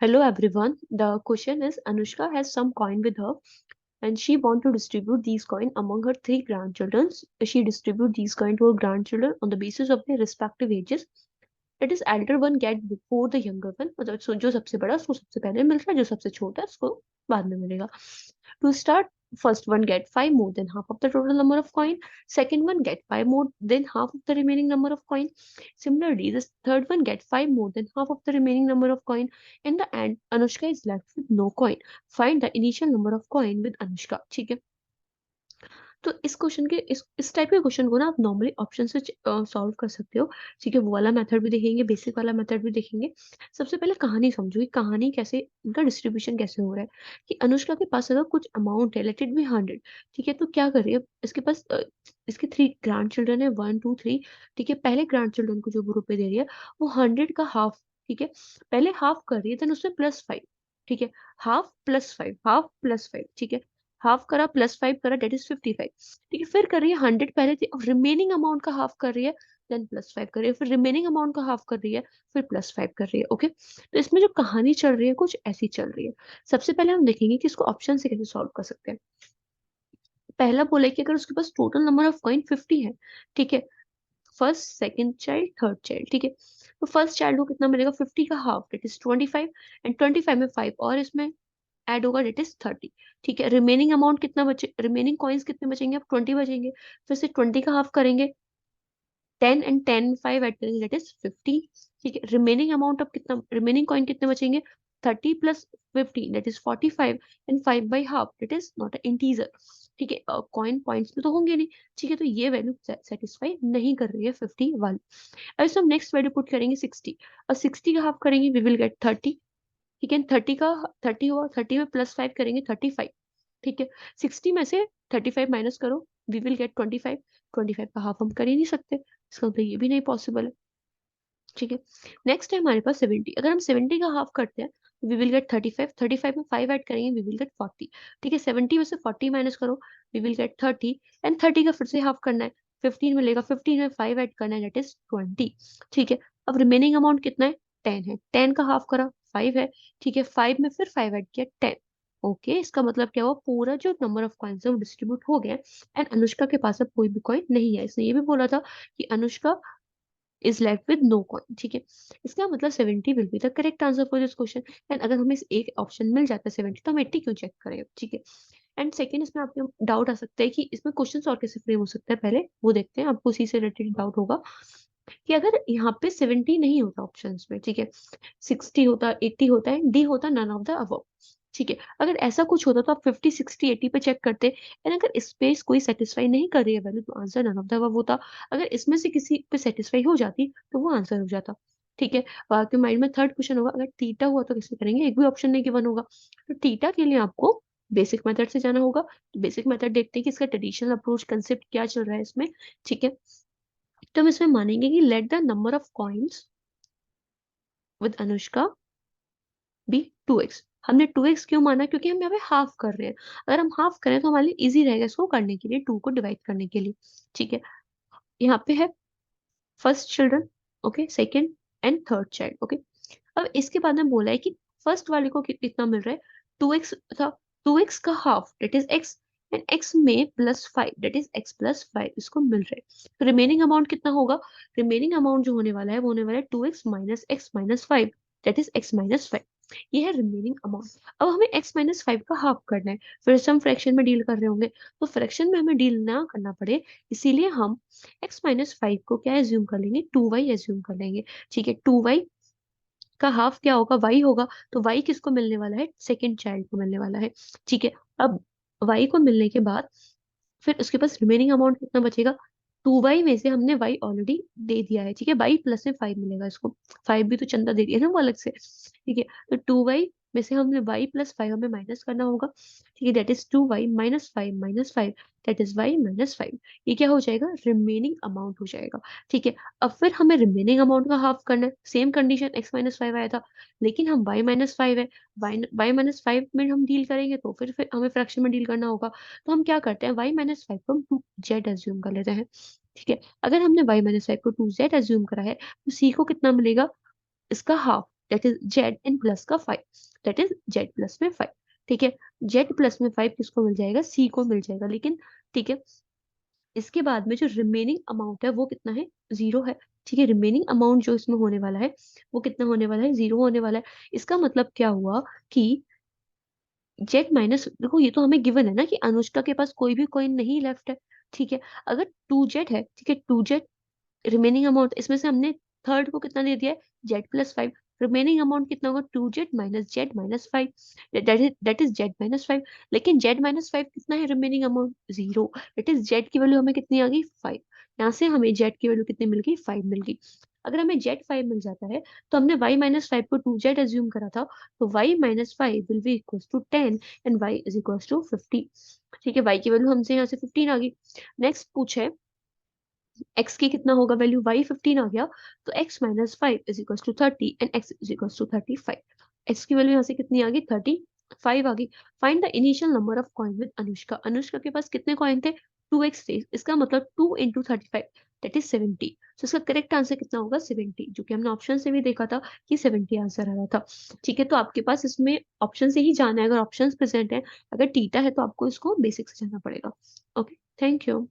Hello everyone. The question is Anushka has some coin with her and she want to distribute these coin among her three grandchildren. She distribute these coin to her grandchildren on the basis of their respective ages. It is elder one get before the younger one. मतलब जो सबसे बड़ा उसको सबसे पहले मिल रहा है, जो सबसे छोटा है उसको बाद में मिलेगा. To start, first one get five more than half of the total number of coin. Second one get five more than half of the remaining number of coin. Similarly, the third one get five more than half of the remaining number of coin. In the end, Anushka is left with no coin. Find the initial number of coin with Anushka. ठीक है. तो इस question के इस type के question को ना आप नॉर्मली ऑप्शन से सॉल्व कर सकते हो. ठीक है, वो वाला मेथड भी देखेंगे, बेसिक वाला मेथड भी देखेंगे. सबसे पहले कहानी समझो कि कहानी कैसे, इनका डिस्ट्रीब्यूशन कैसे हो रहा है. कि अनुष्का के पास अगर कुछ अमाउंट है, लेट इट बी 100. ठीक है, तो क्या कर रही है, इसके पास इसके थ्री ग्रैंड चिल्ड्रन है, 1 2 3. ठीक है, पहले ग्रैंड चिल्ड्रन को जो वो रुपए दे रही है वो 100 का हाफ. ठीक है, पहले हाफ कर रही है, देन उसमें +5. ठीक है, हाफ +5, हाफ +5. ठीक है, हाफ करा +5 करा, डेट इज 55. ठीक है, फिर कर रही है 100 पहले थी, अब रिमेनिंग अमाउंट का हाफ कर रही है, देन +5 कर रही है, फिर रिमेनिंग अमाउंट का हाफ कर रही है, फिर +5 कर रही है. ओके, तो इसमें जो कहानी चल रही है कुछ ऐसी चल रही है. सबसे पहले हम देखेंगे कि इसको ऑप्शन से कैसे सॉल्व कर सकते हैं. पहला बोला है कि अगर उसके पास टोटल नंबर ऑफ कॉइन 50 है. ठीक है, first second child third child. ठीक है, तो फर्स्ट चाइल्ड को कितना मिलेगा, 50 का हाफ, डेट इज 25. एंड 25 में 5 और इसमें ऐड होगा, डेट इज 30. ठीक है, रिमेनिंग अमाउंट कितना बचे, रिमेनिंग कॉइन्स कितने बचेंगे, अब 20 बचेंगे. फिर से 20 का हाफ करेंगे, 10 एंड 10 5 ऐड करेंगे, दैट इज 50. ठीक है, रिमेनिंग अमाउंट अब कितना, रिमेनिंग कॉइन कितने बचेंगे, 30 plus 50 that is 45. And 5 by half, that is not a integer. ठीक है, कॉइन पॉइंट्स में तो होंगे नहीं. ठीक है, तो ये वैल्यू सेटिस्फाई नहीं कर रही है 50 वाली. अब इसमें हम नेक्स्ट वैल्यू पुट करेंगे 60, और 60 का हाफ करेंगे, वी विल गेट 30. ठीक है, 30 हुआ, 30 में +5 करेंगे, 35. ठीक है, 60 में से 35 माइनस करो, वी विल गेट 25. 25 का हाफ हम कर ही नहीं सकते, इसका मतलब ये भी नहीं पॉसिबल है. ठीक है, नेक्स्ट है हमारे पास 70. अगर हम 70 का हाफ करते हैं, वी विल गेट 35. 35 में 5 ऐड करेंगे, वी विल गेट 40. ठीक है, 70 में से 40 माइनस करो, वी विल गेट 30. एंड 30 का फिर से हाफ करना है, 15 मिलेगा, 15 में 5 ऐड करना है, दैट इज 20. ठीक है, अब रिमेनिंग अमाउंट कितना है, 10 है. 10 का हाफ करा, 5 है. ठीक है, 5 में फिर 5 ऐड किया, 10. ओके, इसका मतलब क्या हुआ, पूरा जो नंबर ऑफ कॉइन्स है वो डिस्ट्रीब्यूट हो गया. एंड अनुष्का के पास अब कोई भी कॉइन नहीं है. इसने ये भी बोला था कि Anushka is left with no coin. ठीक है, इसका मतलब 70 will be the correct answer for this question. And अगर हमें इस एक ऑप्शन मिल जाता है 70, तो हम 80 क्यों चेक करें. ठीक है, एंड सेकंड, इसमें आपके डाउट आ सकता है कि इसमें क्वेश्चन और कैसे फ्रेम हो सकता है, पहले वो देखते हैं, आपको उसी से रिलेटेड डाउट होगा. कि अगर यहाँ पे 70 नहीं होता ऑप्शंस में, ठीक है, 60 होता, 80 होता है, डी होता नन ऑफ द अबव. ठीक है, अगर ऐसा कुछ होता तो आप 50 60 80 पे चेक करते. एंड अगर इस पे कोई सेटिस्फाई नहीं कर रही है वैल्यू, तो answer none of the above होता. अगर इसमें से किसी पे सेटिस्फाई हो जाती तो वो आंसर हो जाता. ठीक है, आपके माइंड में थर्ड क्वेश्चन होगा, अगर थीटा हुआ तो कैसे करेंगे, एक भी ऑप्शन नहीं गिवन होगा. तो थीटा के लिए आपको बेसिक मेथड से जाना होगा. तो बेसिक मेथड देखते हैं कि इसका ट्रेडिशनल अप्रोच कंसेप्ट क्या चल रहा है इसमें. ठीक है, तो हम इसमें मानेंगे कि let the number of coins with Anushka be 2x. हमने 2x क्यों माना, क्योंकि हम यहाँ पे हाफ कर रहे हैं. अगर हम हाफ करें तो हमारे लिए इजी रहेगा इसको करने के लिए, 2 को डिवाइड करने के लिए. ठीक है, यहाँ पे है first children, okay, second and third child. Okay, अब इसके बाद में बोला है कि फर्स्ट वाले को कितना मिल रहा है, 2x था, 2x का half that is x. And x में +5 डेट इज x+5 इसको मिल रहा है. तो रिमेनिंग अमाउंट कितना होगा, रिमेनिंग अमाउंट जो होने वाला है वो होने वाला है 2x minus x minus 5, that is x-5. ये है रिमेनिंग अमाउंट. अब हमें x-5 का हाफ करना है, फिर से हम फ्रैक्शन में डील कर रहे होंगे, तो फ्रैक्शन में हमें डील ना करना पड़े, इसीलिए हम x-5 को क्या एज्यूम कर लेंगे, 2y एज्यूम कर लेंगे. ठीक है, 2y का हाफ क्या होगा, y होगा. तो y किसको मिलने वाला है, सेकंड चाइल्ड को मिलने वाला है. ठीक है, अब y को मिलने के बाद फिर उसके पास रिमेनिंग अमाउंट कितना बचेगा, 2y में से हमने y ऑलरेडी दे दिया है. ठीक है, y प्लस में 5 मिलेगा इसको, 5 भी तो चंदा दे दिया ना वो अलग से. ठीक है, तो 2y में से हमने y+5 हमें माइनस करना होगा. ठीक है, that is 2y minus 5 minus 5, that is y-5. ये क्या हो जाएगा, रिमेनिंग अमाउंट हो जाएगा. ठीक है, अब फिर हमें रिमेनिंग अमाउंट का हाफ करना है, सेम कंडीशन x-5 आया था, लेकिन हम y-5 है, y-5 में हम डील करेंगे तो फिर हमें फ्रैक्शन में डील करना होगा. तो हम क्या करते हैं, y-5 को हम 2z एज्यूम कर लेते हैं. ठीक है, अगर हमने y-5 को 2z एज्यूम करा है, तो c को कितना मिलेगा, इसका half. That is Z N plus का 5, दैट इज जेड प्लस में 5। ठीक है, जेड प्लस में 5 किसको मिल जाएगा, सी को मिल जाएगा। लेकिन ठीक है, इसके बाद में जो रिमेनिंग अमाउंट है वो कितना है, 0 है। ठीक है, रिमेनिंग अमाउंट जो इसमें होने वाला है वो कितना होने वाला है, 0 होने वाला है। इसका मतलब क्या हुआ कि जेड माइनस, देखो ये तो हमें गिवन है ना कि अनुष्का के पास कोई भी कॉइन नहीं लेफ्ट है। ठीक है, अगर 2 जेड है, ठीक है, 2 जेड रिमेनिंग अमाउंट, इसमें से हमने थर्ड को कितना दे दिया है, जेड प्लस 5। रिमेनिंग अमाउंट कितना होगा, 2 Z minus Z minus 5, that is Z minus 5। लेकिन जेड माइनस 5 कितना है, remaining amount 0, that is Z की वैल्यू हमें कितनी आ गई, 5। यहाँ से हमें जेड की वैल्यू कितनी मिल गई, 5 मिल गई। अगर हमें जेड 5 मिल जाता है तो हमने y-5 को 2 जेड एज्यूम करा था, तो y-5 will be equal to 10 and y is equal to 50। ठीक है, y की वैल्यू हमसे यहाँ से 15 आ गई। नेक्स्ट पूछे x की कितना होगा वैल्यू, y 15 आ गया, तो x-5 is equal to 30 and x is equal to 35। x की वैल्यू यहाँ से कितनी आ गई, 35 आ गई। Find the initial number of coin with Anushka, Anushka के पास कितने कॉइन थे, 2x थे, इसका मतलब 2 इंटू 35 दैट इज 70। तो इसका करेक्ट आंसर कितना होगा, 70, जो कि हमने ऑप्शन से भी देखा था कि 70 आंसर आ रहा था। ठीक है, तो आपके पास इसमें ऑप्शन से ही जाना है, अगर ऑप्शन प्रेजेंट है, अगर टीटा है तो आपको इसको बेसिक से जाना पड़ेगा। Okay, thank you.